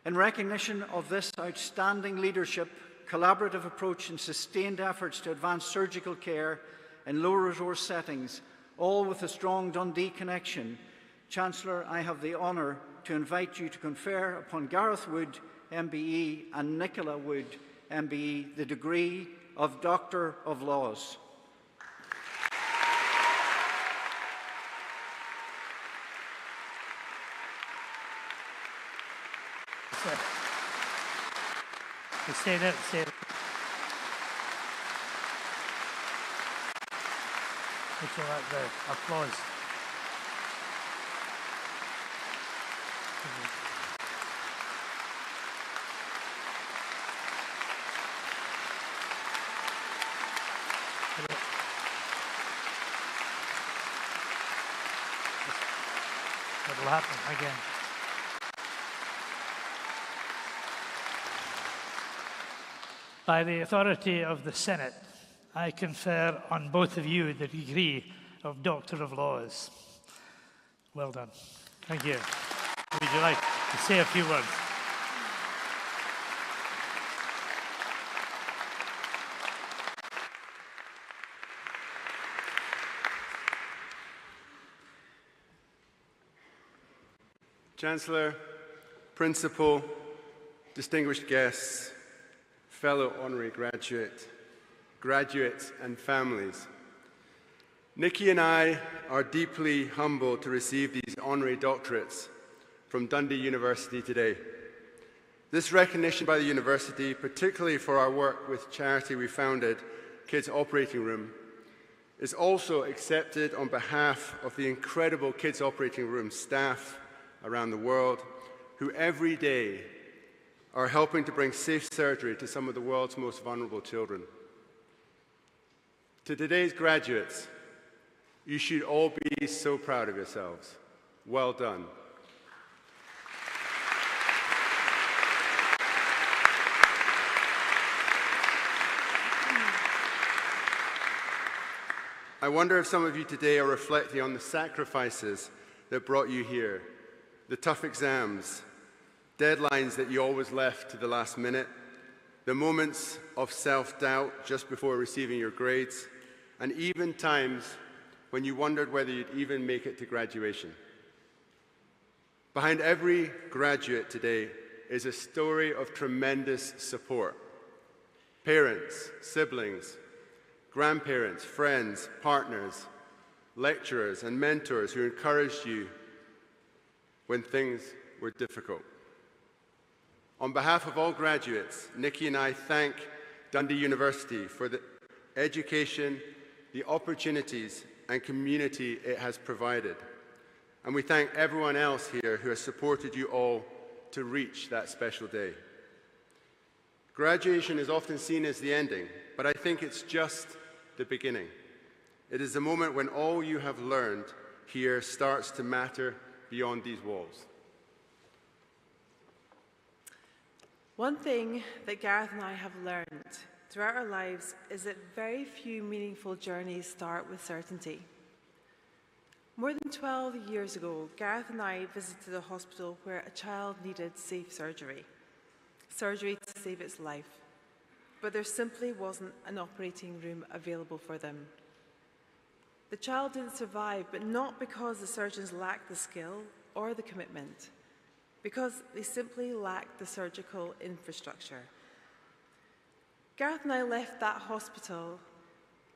In recognition of this outstanding leadership, collaborative approach and sustained efforts to advance surgical care in low-resource settings, all with a strong Dundee connection, Chancellor, I have the honour to invite you to confer upon Garreth Wood, MBE, and Nicola Wood, MBE, the degree of Doctor of Laws. Say that. Would you like the applause? It'll happen again. By the authority of the Senate, I confer on both of you the degree of Doctor of Laws. Well done. Thank you. Would you like to say a few words? Chancellor, Principal, distinguished guests, fellow honorary graduates and families. Nikki and I are deeply humbled to receive these honorary doctorates from Dundee University today. This recognition by the university, particularly for our work with charity we founded, Kids Operating Room, is also accepted on behalf of the incredible Kids Operating Room staff around the world who every day are helping to bring safe surgery to some of the world's most vulnerable children. To today's graduates, you should all be so proud of yourselves. Well done. I wonder if some of you today are reflecting on the sacrifices that brought you here, the tough exams, deadlines that you always left to the last minute, the moments of self-doubt just before receiving your grades, and even times when you wondered whether you'd even make it to graduation. Behind every graduate today is a story of tremendous support. Parents, siblings, grandparents, friends, partners, lecturers, and mentors who encouraged you when things were difficult. On behalf of all graduates, Nikki and I thank Dundee University for the education, the opportunities, and community it has provided. And we thank everyone else here who has supported you all to reach that special day. Graduation is often seen as the ending, but I think it's just the beginning. It is the moment when all you have learned here starts to matter beyond these walls. One thing that Gareth and I have learned throughout our lives is that very few meaningful journeys start with certainty. More than 12 years ago, Gareth and I visited a hospital where a child needed safe surgery to save its life, but there simply wasn't an operating room available for them. The child didn't survive, but not because the surgeons lacked the skill or the commitment, because they simply lacked the surgical infrastructure. Gareth and I left that hospital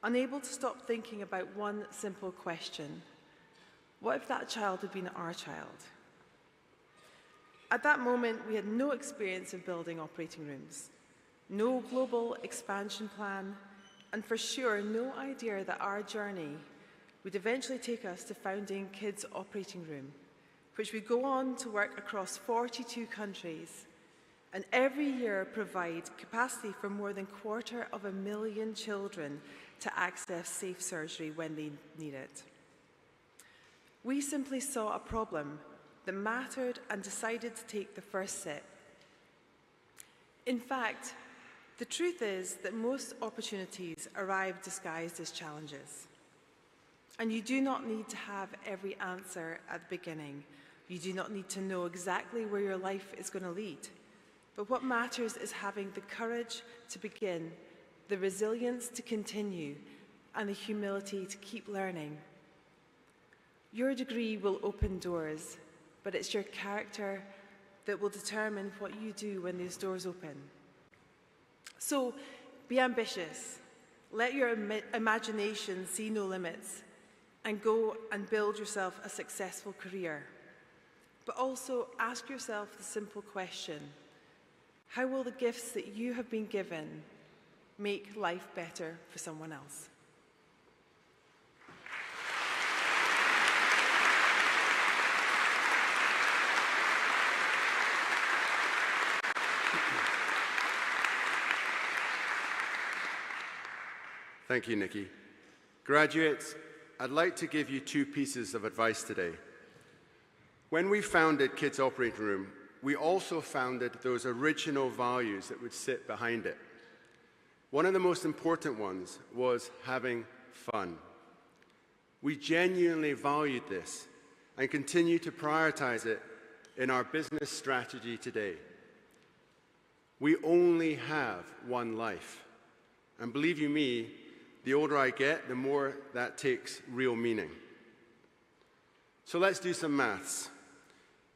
unable to stop thinking about one simple question: what if that child had been our child? At that moment, we had no experience of building operating rooms, no global expansion plan, and for sure no idea that our journey would eventually take us to founding Kids Operating Room, which would go on to work across 42 countries and every year provide capacity for more than 250,000 children to access safe surgery when they need it. We simply saw a problem that mattered and decided to take the first step. In fact, the truth is that most opportunities arrive disguised as challenges. And you do not need to have every answer at the beginning, You do not need to know exactly where your life is going to lead. But what matters is having the courage to begin, the resilience to continue, and the humility to keep learning. Your degree will open doors, but it's your character that will determine what you do when those doors open. So, be ambitious. Let your imagination see no limits, and go and build yourself a successful career. But also ask yourself the simple question: how will the gifts that you have been given make life better for someone else? Thank you, Nikki. Graduates, I'd like to give you two pieces of advice today. When we founded Kids Operating Room, we also founded those original values that would sit behind it. One of the most important ones was having fun. We genuinely valued this and continue to prioritize it in our business strategy today. We only have one life. And believe you me, the older I get, the more that takes real meaning. So let's do some maths.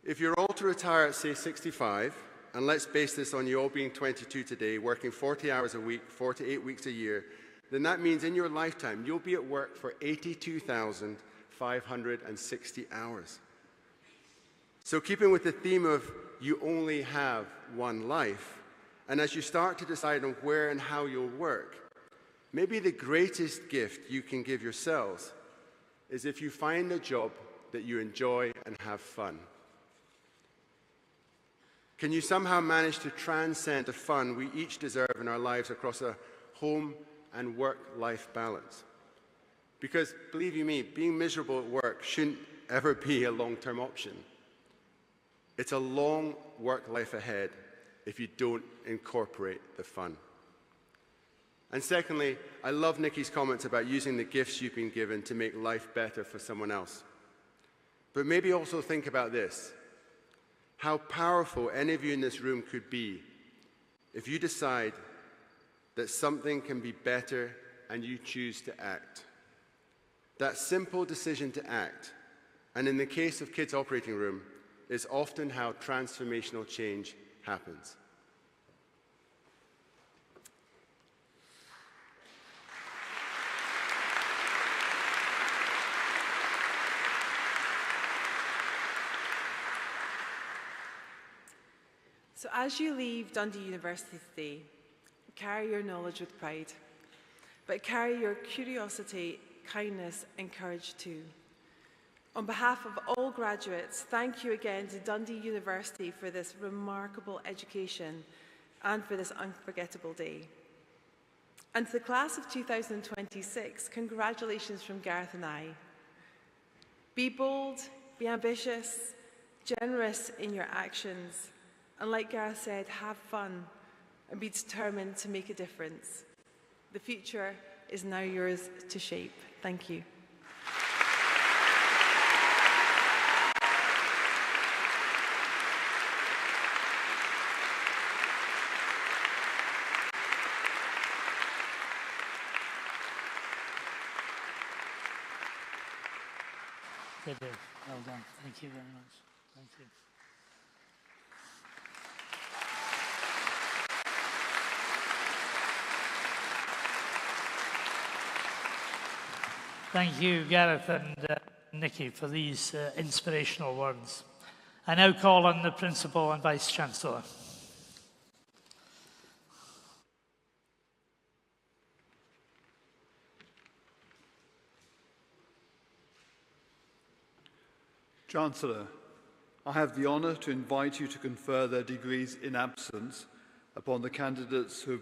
If you're all to retire at, say, 65, and let's base this on you all being 22 today, working 40 hours a week, 48 weeks a year, then that means in your lifetime, you'll be at work for 82,560 hours. So keeping with the theme of you only have one life, and as you start to decide on where and how you'll work, maybe the greatest gift you can give yourselves is if you find a job that you enjoy and have fun. Can you somehow manage to transcend the fun we each deserve in our lives across a home and work-life balance? Because, believe you me, being miserable at work shouldn't ever be a long-term option. It's a long work life ahead if you don't incorporate the fun. And secondly, I love Nikki's comments about using the gifts you've been given to make life better for someone else. But maybe also think about this: how powerful any of you in this room could be if you decide that something can be better and you choose to act. That simple decision to act, and in the case of Kids Operating Room, is often how transformational change happens. So as you leave Dundee University today, carry your knowledge with pride, but carry your curiosity, kindness and courage too. On behalf of all graduates, thank you again to Dundee University for this remarkable education and for this unforgettable day. And to the class of 2026, congratulations from Garreth and I. Be bold, be ambitious, generous in your actions, and like Garreth said, have fun and be determined to make a difference. The future is now yours to shape. Thank you. They do. Well done. Thank you very much. Thank you. Thank you, Gareth and Nikki, for these inspirational words. I now call on the Principal and Vice-Chancellor. Chancellor, I have the honour to invite you to confer their degrees in absence upon the candidates who have